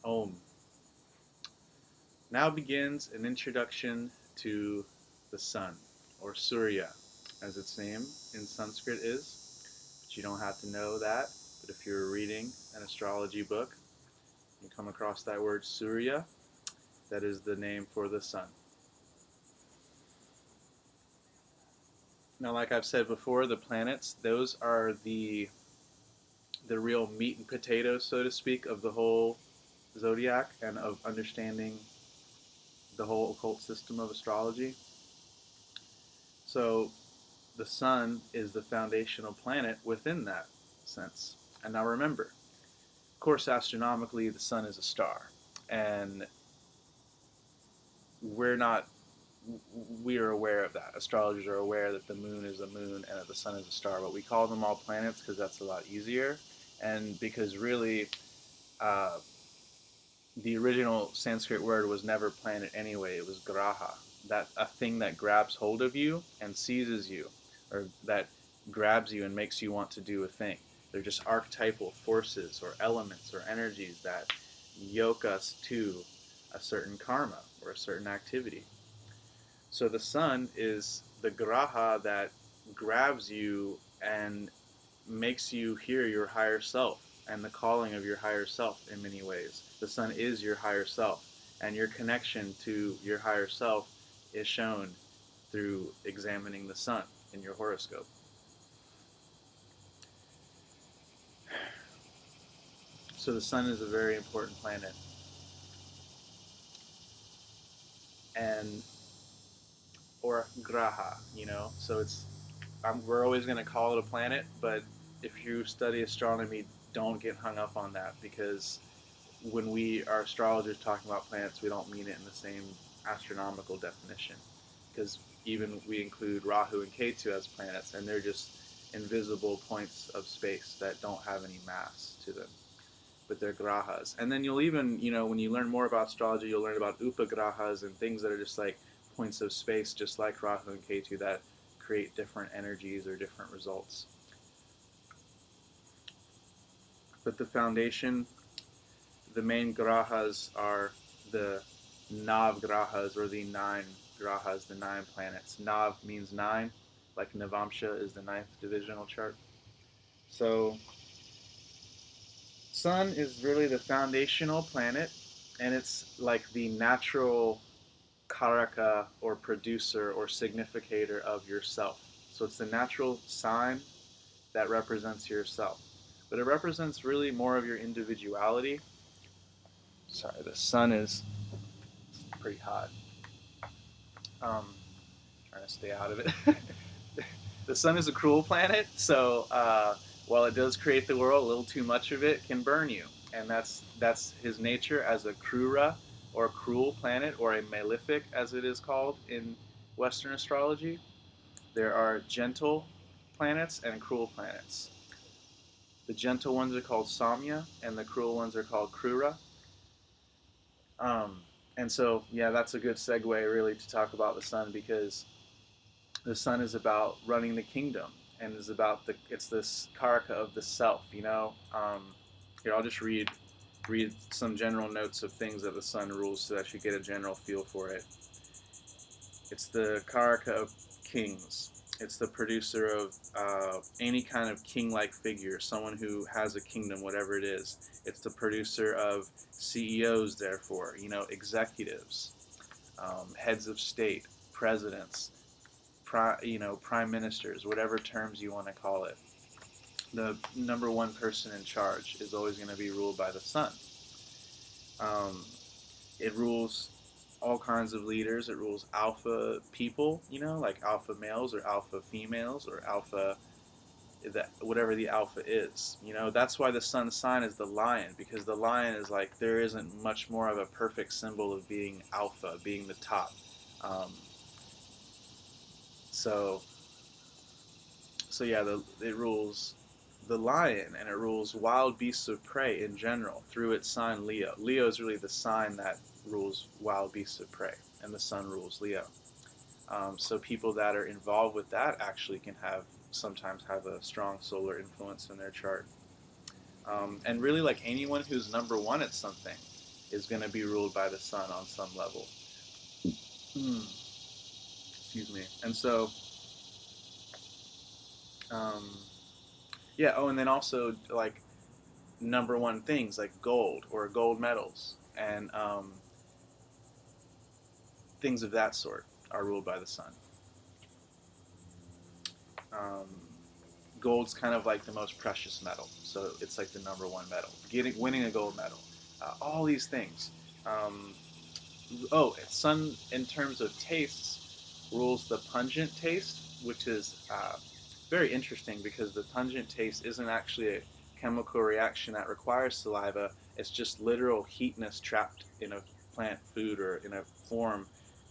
Om. Now begins an introduction to the sun, or Surya, as its name in Sanskrit is. But you don't have to know that. But if you're reading an astrology book, you come across that word Surya, that is the name for the sun. Now, like I've said before, the planets, those are the real meat and potatoes, so to speak, of the whole zodiac and of understanding the whole occult system of astrology. So the sun is the foundational planet within that sense. And now remember, of course, astronomically, the sun is a star. And we are aware of that. Astrologers are aware that the moon is a moon and that the sun is a star. But we call them all planets because that's a lot easier. And because really, the original Sanskrit word was never planet anyway. It was graha, that a thing that grabs hold of you and seizes you, or that grabs you and makes you want to do a thing. They're just archetypal forces or elements or energies that yoke us to a certain karma or a certain activity. So the sun is the graha that grabs you and makes you hear your higher self and the calling of your higher self in many ways. The sun is your higher self, and your connection to your higher self is shown through examining the sun in your horoscope. So the sun is a very important planet. And or graha, so we're always going to call it a planet, but if you study astronomy, don't get hung up on that, because when we are astrologers talking about planets, we don't mean it in the same astronomical definition, because even we include Rahu and Ketu as planets, and they're just invisible points of space that don't have any mass to them, but they're grahas. And then you'll even, when you learn more about astrology, you'll learn about upagrahas and things that are just like points of space, just like Rahu and Ketu, that create different energies or different results. But the foundation, the main grahas are the nav grahas, or the 9 grahas, the 9 planets. Nav means 9, like Navamsha is the 9th divisional chart. So sun is really the foundational planet, and it's like the natural karaka or producer or significator of yourself. So it's the natural sign that represents yourself. But it represents really more of your individuality. Sorry, the sun is pretty hot. Trying to stay out of it. The sun is a cruel planet, so while it does create the world, a little too much of it can burn you. And that's his nature as a krura, or cruel planet, or a malefic, as it is called in Western astrology. There are gentle planets and cruel planets. The gentle ones are called Samya, and the cruel ones are called Krura. And so, yeah, that's a good segue, really, to talk about the sun, because the sun is about running the kingdom, and it's this karaka of the self, Here, I'll just read some general notes of things that the sun rules so that you get a general feel for it. It's the karaka of kings. It's the producer of any kind of king-like figure, someone who has a kingdom, whatever it is. It's the producer of CEOs, therefore, executives, heads of state, presidents, prime ministers, whatever terms you want to call it. The number one person in charge is always going to be ruled by the sun. It rules all kinds of leaders. It rules alpha people, like alpha males or alpha females or alpha, whatever the alpha is. That's why the sun sign is the lion, because the lion is like, there isn't much more of a perfect symbol of being alpha, being the top. So yeah, it rules the lion, and it rules wild beasts of prey in general through its sign Leo. Leo is really the sign that rules wild beasts of prey, and the sun rules Leo. So people that are involved with that actually can sometimes have a strong solar influence in their chart. And really, like anyone who's number one at something, is going to be ruled by the sun on some level. Excuse me. And so, yeah. Oh, and then also like number one things like gold or gold medals and things of that sort are ruled by the sun. Gold's kind of like the most precious metal, so it's like the number one metal. Winning a gold medal, all these things. Sun in terms of tastes rules the pungent taste, which is very interesting because the pungent taste isn't actually a chemical reaction that requires saliva. It's just literal heatness trapped in a plant food or in a form.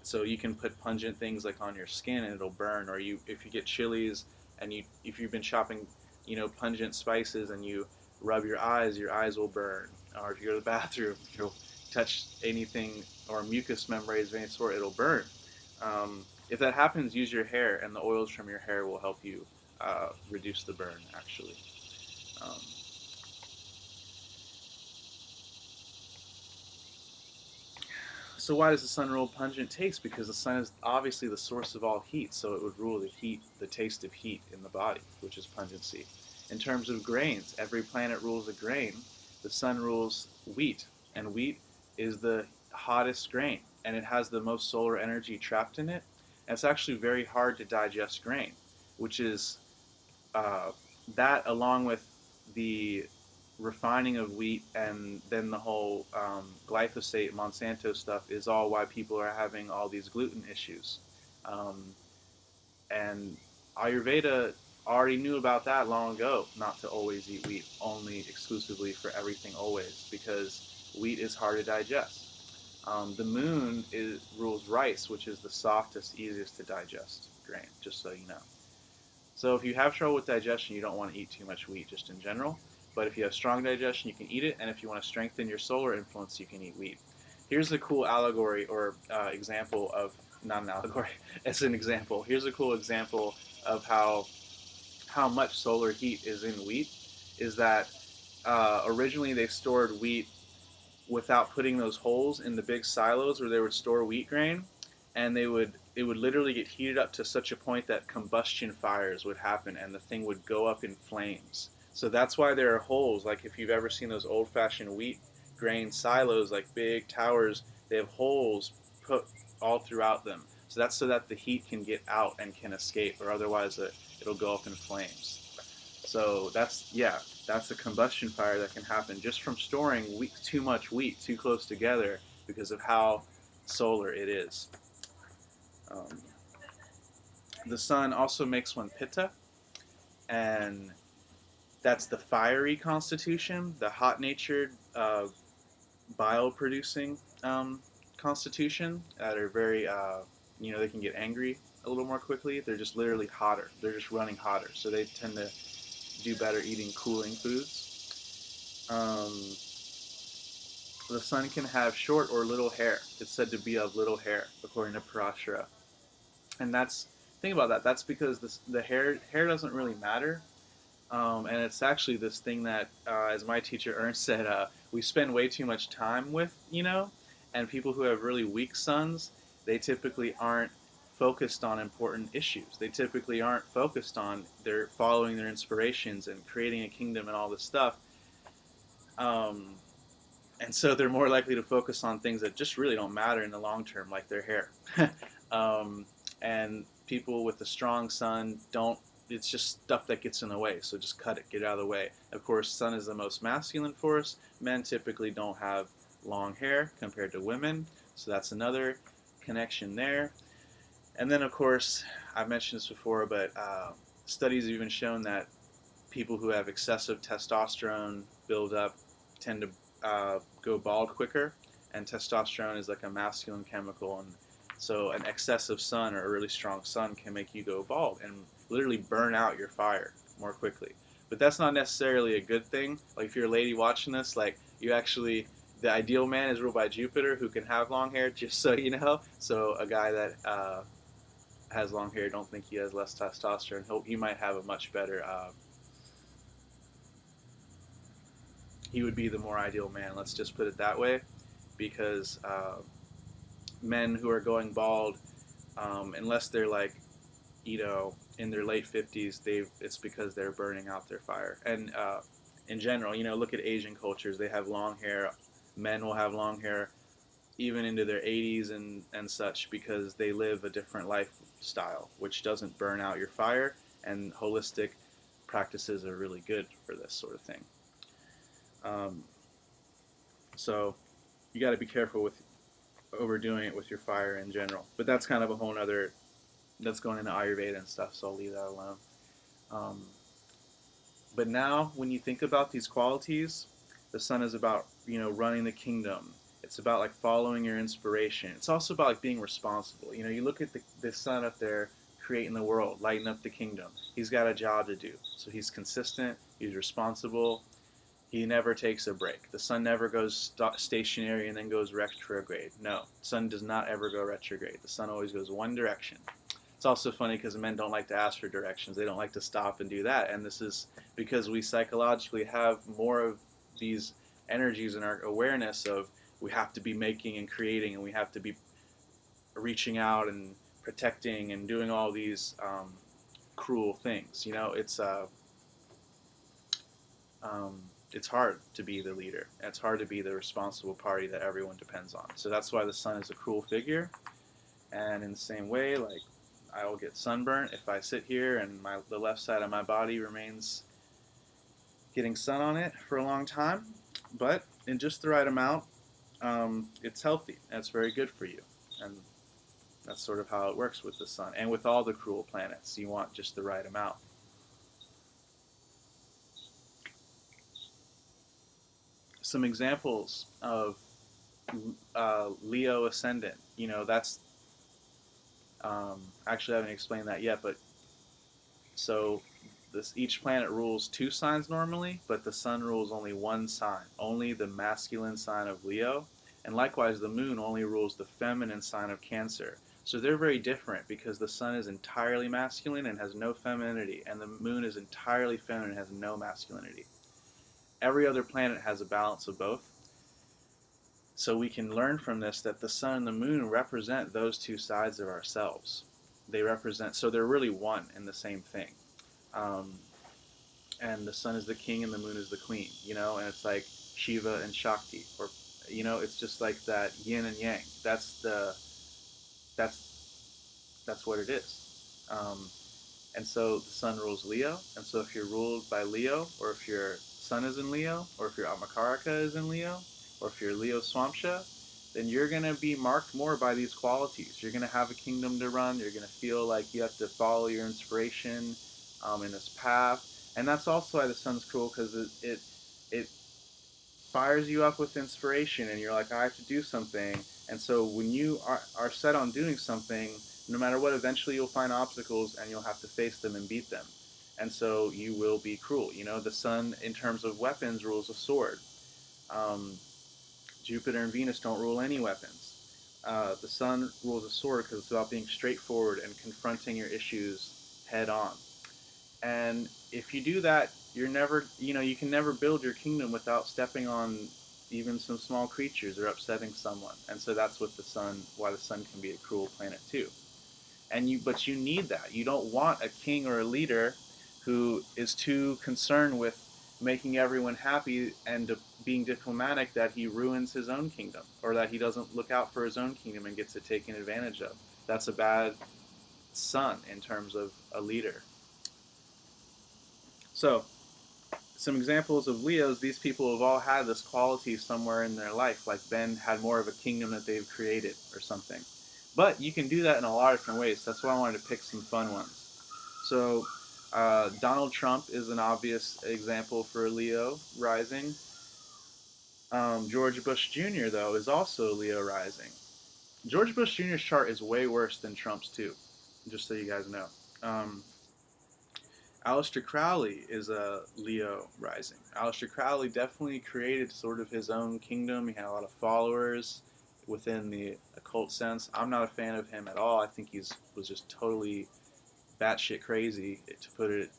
So you can put pungent things like on your skin and it'll burn, or if you get chilies and if you've been chopping, pungent spices and you rub your eyes will burn. Or if you go to the bathroom, you'll touch anything or mucous membranes of any sort, it'll burn. If that happens, use your hair, and the oils from your hair will help you reduce the burn, actually. So why does the sun rule pungent taste? Because the sun is obviously the source of all heat, so it would rule the taste of heat in the body, which is pungency. In terms of grains, every planet rules a grain. The sun rules wheat, and wheat is the hottest grain, and it has the most solar energy trapped in it. And it's actually very hard to digest grain, which is that along with the refining of wheat and then the whole glyphosate Monsanto stuff is all why people are having all these gluten issues. And Ayurveda already knew about that long ago, not to always eat wheat, only exclusively for everything always, because wheat is hard to digest. The moon rules rice, which is the softest, easiest to digest grain, just so you know. So if you have trouble with digestion, you don't want to eat too much wheat just in general. But if you have strong digestion, you can eat it, and if you want to strengthen your solar influence, you can eat wheat. Here's a cool allegory or example of, not an allegory, it's an example. Here's a cool example of how much solar heat is in wheat, is that originally they stored wheat without putting those holes in the big silos where they would store wheat grain, and it would literally get heated up to such a point that combustion fires would happen and the thing would go up in flames. So that's why there are holes. Like if you've ever seen those old-fashioned wheat grain silos, like big towers, they have holes put all throughout them. So that's so that the heat can get out and can escape, or otherwise it'll go up in flames. So that's a combustion fire that can happen just from storing too much wheat too close together because of how solar it is. The sun also makes one pitta, and that's the fiery constitution, the hot-natured, bile-producing constitution that are very, they can get angry a little more quickly. They're just literally hotter. They're just running hotter. So they tend to do better eating cooling foods. The sun can have short or little hair. It's said to be of little hair, according to Parashara. And think about that. That's because the hair doesn't really matter. And it's actually this thing that, as my teacher Ernst said, we spend way too much time with, and people who have really weak suns, they typically aren't focused on important issues. They typically aren't focused on following their inspirations and creating a kingdom and all this stuff. And so they're more likely to focus on things that just really don't matter in the long term, like their hair. And people with a strong sun it's just stuff that gets in the way, so just cut it, get it out of the way. Of course, sun is the most masculine force. Men typically don't have long hair compared to women, so that's another connection there. And then, of course, I've mentioned this before, but studies have even shown that people who have excessive testosterone buildup tend to go bald quicker, and testosterone is like a masculine chemical, and so an excessive sun or a really strong sun can make you go bald and literally burn out your fire more quickly. But that's not necessarily a good thing. Like if you're a lady watching this, like the ideal man is ruled by Jupiter, who can have long hair, just so you know. So a guy that has long hair, don't think he has less testosterone. He might have a much better, he would be the more ideal man, let's just put it that way. because men who are going bald, unless they're like, in their late 50s, it's because they're burning out their fire. And in general, look at Asian cultures. They have long hair. Men will have long hair even into their 80s and such, because they live a different lifestyle, which doesn't burn out your fire. And holistic practices are really good for this sort of thing. So you got to be careful with overdoing it with your fire in general. But that's kind of a whole other, that's going into Ayurveda and stuff, so I'll leave that alone. But now, when you think about these qualities, the sun is about, running the kingdom. It's about like following your inspiration. It's also about like being responsible. You look at the sun up there creating the world, lighting up the kingdom. He's got a job to do. So he's consistent, he's responsible, he never takes a break. The sun never goes stationary and then goes retrograde. No, the sun does not ever go retrograde. The sun always goes one direction. It's also funny because men don't like to ask for directions. They don't like to stop and do that. And this is because we psychologically have more of these energies in our awareness of we have to be making and creating, and we have to be reaching out and protecting and doing all these cruel things. It's hard to be the leader. It's hard to be the responsible party that everyone depends on. So that's why the sun is a cruel figure. And in the same way, like, I will get sunburnt if I sit here and the left side of my body remains getting sun on it for a long time. But in just the right amount, it's healthy and it's very good for you. And that's sort of how it works with the sun. And with all the cruel planets, you want just the right amount. Some examples of Leo Ascendant. That's actually I haven't explained that yet, but so each planet rules 2 signs normally, but the sun rules only 1 sign, only the masculine sign of Leo, and likewise the moon only rules the feminine sign of Cancer. So they're very different because the sun is entirely masculine and has no femininity, and the moon is entirely feminine and has no masculinity. Every other planet has a balance of both. So we can learn from this that the sun and the moon represent those 2 sides of ourselves. So they're really one and the same thing. And the sun is the king and the moon is the queen, and it's like Shiva and Shakti, or, it's just like that yin and yang. That's what it is. And so the sun rules Leo, and so if you're ruled by Leo, or if your sun is in Leo, or if your Amakaraka is in Leo, or if you're Leo Swamsha, then you're going to be marked more by these qualities. You're going to have a kingdom to run. You're going to feel like you have to follow your inspiration in this path. And that's also why the sun's cool, because it fires you up with inspiration, and you're like, I have to do something. And so when you are set on doing something, no matter what, eventually you'll find obstacles and you'll have to face them and beat them. And so you will be cruel. The sun, in terms of weapons, rules a sword. Jupiter and Venus don't rule any weapons. The sun rules a sword because it's about being straightforward and confronting your issues head on. And if you do that, you can never build your kingdom without stepping on even some small creatures or upsetting someone. And so that's why the sun can be a cruel planet too. But you need that. You don't want a king or a leader who is too concerned with making everyone happy and being diplomatic that he ruins his own kingdom, or that he doesn't look out for his own kingdom and gets it taken advantage of. That's a bad sun in terms of a leader. So, some examples of Leos, these people have all had this quality somewhere in their life, like Ben had more of a kingdom that they've created or something. But you can do that in a lot of different ways. That's why I wanted to pick some fun ones. So, Donald Trump is an obvious example for Leo rising. George Bush Jr., though, is also Leo rising. George Bush Jr.'s chart is way worse than Trump's, too, just so you guys know. Aleister Crowley is a Leo rising. Aleister Crowley definitely created sort of his own kingdom. He had a lot of followers within the occult sense. I'm not a fan of him at all. I think he was just totally batshit crazy, to put it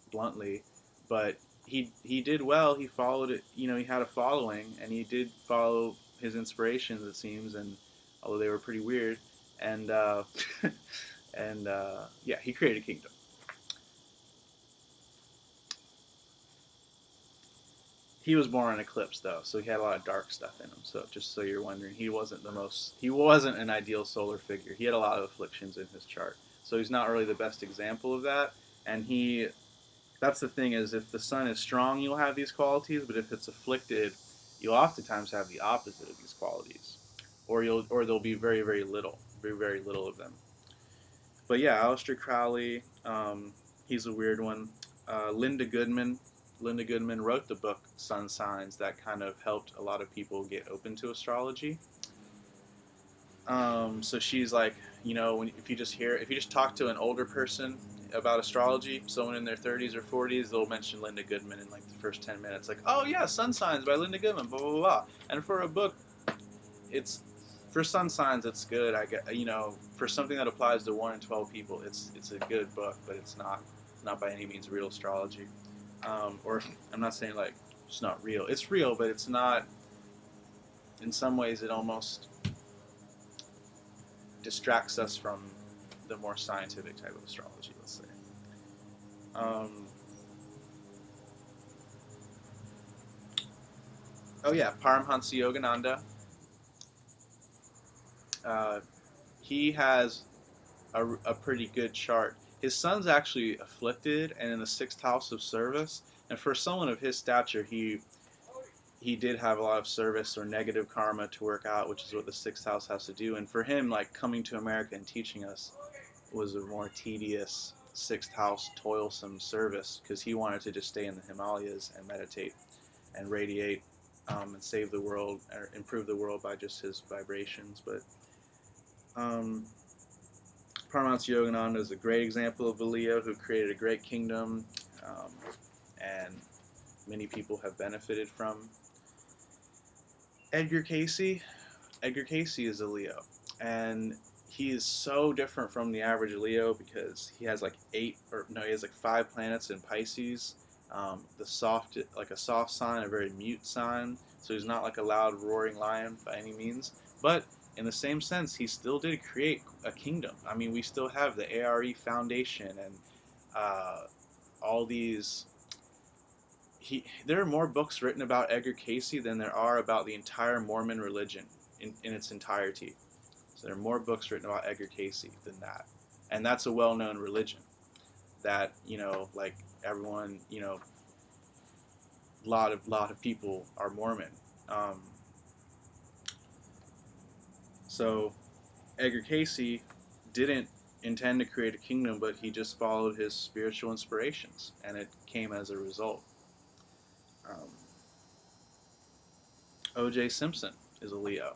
bluntly. But he did well. He followed it. He had a following, and he did follow his inspirations, it seems, and although they were pretty weird, and yeah, he created a kingdom. He was born in eclipse though, so he had a lot of dark stuff in him. So just so you're wondering, he wasn't an ideal solar figure. He had a lot of afflictions in his chart, so he's not really the best example of that. And that's the thing, is if the sun is strong, you'll have these qualities, but if it's afflicted, you'll oftentimes have the opposite of these qualities, or there'll be very little of them. But yeah, Aleister Crowley, he's a weird one. Linda Goodman wrote the book Sun Signs that kind of helped a lot of people get open to astrology. So she's like, if you just talk to an older person about astrology, someone in their 30s or 40s, they'll mention Linda Goodman in like the first 10 minutes, like, oh yeah, Sun Signs by Linda Goodman, blah blah blah. And for a book, for Sun Signs, it's good. I get, for something that applies to 1 in 12 people, it's a good book, but it's not by any means real astrology. Or I'm not saying like it's not real. It's real, but it's not. In some ways, it almost distracts us from the more scientific type of astrology, let's say. Oh yeah, Paramhansa Yogananda. He has a pretty good chart. His son's actually afflicted and in the 6th house of service, and for someone of his stature, he did have a lot of service or negative karma to work out, which is what the 6th house has to do. And for him, like, coming to America and teaching us was a more tedious 6th house, toilsome service, because he wanted to just stay in the Himalayas and meditate and radiate and save the world or improve the world by just his vibrations. But Paramahansa Yogananda is a great example of a Leo who created a great kingdom, and many people have benefited from. Edgar Cayce is a Leo, and he is so different from the average Leo because he has like 5 planets in Pisces, like a soft sign, a very mute sign, so he's not like a loud roaring lion by any means, but in the same sense, he still did create a kingdom. I mean, we still have the ARE Foundation and all these. There are more books written about Edgar Cayce than there are about the entire Mormon religion in its entirety. So there are more books written about Edgar Cayce than that. And that's a well-known religion that, like everyone, a lot of people are Mormon. So Edgar Cayce didn't intend to create a kingdom, but he just followed his spiritual inspirations, and it came as a result. O.J. Simpson is a Leo.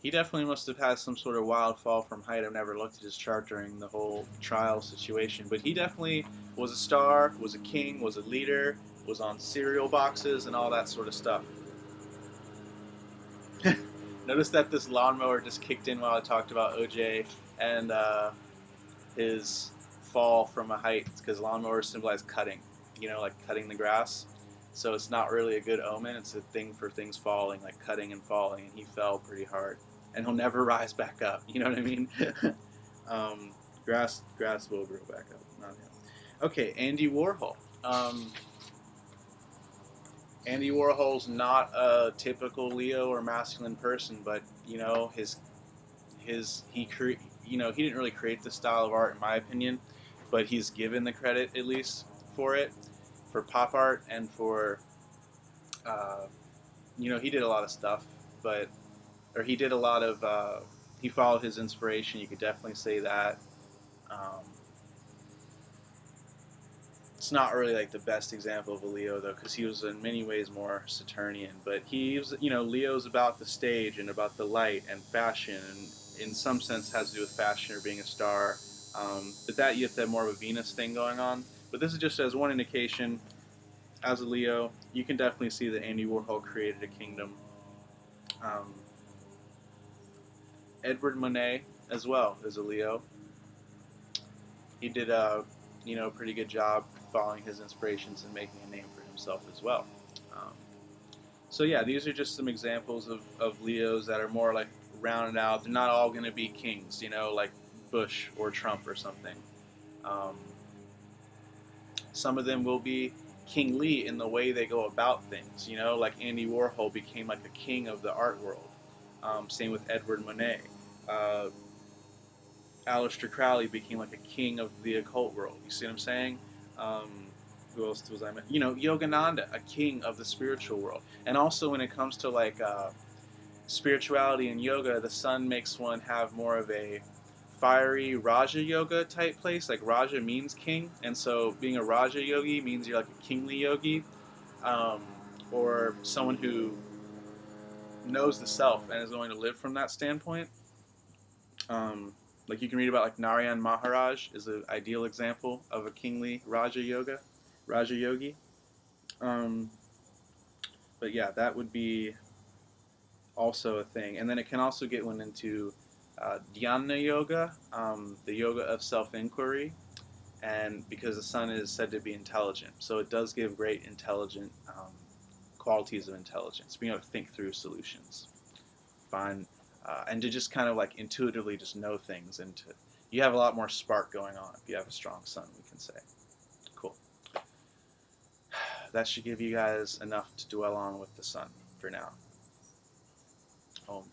He definitely must have had some sort of wild fall from height. I've never looked at his chart during the whole trial situation, but he definitely was a star, was a king, was a leader, was on cereal boxes and all that sort of stuff. Notice that this lawnmower just kicked in while I talked about OJ and his fall from a height, because lawnmowers symbolize cutting, like cutting the grass. So it's not really a good omen. It's a thing for things falling, like cutting and falling, and he fell pretty hard. And he'll never rise back up, you know what I mean? Grass will grow back up, not him. Okay, Andy Warhol. Andy Warhol's not a typical Leo or masculine person, but he didn't really create this style of art, in my opinion, but he's given the credit at least for it, for pop art, and for he did a lot of stuff, he did a lot of he followed his inspiration. You could definitely say that. It's not really like the best example of a Leo though, because he was in many ways more Saturnian. But he was, Leo's about the stage and about the light and fashion, and in some sense has to do with fashion or being a star. But that you have to have more of a Venus thing going on. But this is just as one indication. As a Leo, you can definitely see that Andy Warhol created a kingdom. Edward Monet as well is a Leo. He did a pretty good job following his inspirations and making a name for himself as well. So yeah, these are just some examples of Leos that are more like rounded out. They're not all going to be kings, you know, like Bush or Trump or something. Um, some of them will be kingly in the way they go about things, you know, like Andy Warhol became like a king of the art world. Same with Edward Monet. Uh, Aleister Crowley became like a king of the occult world. You see what I'm saying? Um, who else was I? You know, Yogananda, a king of the spiritual world. And also when it comes to like spirituality and yoga, the sun makes one have more of a fiery Raja yoga type place. Like Raja means king, and so being a Raja yogi means you're like a kingly yogi, um, or someone who knows the self and is going to live from that standpoint. Um, like you can read about like Narayan Maharaj is an ideal example of a kingly Raja yogi. Um, but yeah, that would be also a thing. And then it can also get one into dhyana yoga, the yoga of self-inquiry, and because the sun is said to be intelligent, so it does give great intelligent qualities of intelligence, being able to think through solutions, find, and to just kind of like intuitively just know things, and to you have a lot more spark going on if you have a strong sun, we can say. Cool. That should give you guys enough to dwell on with the sun for now. Om.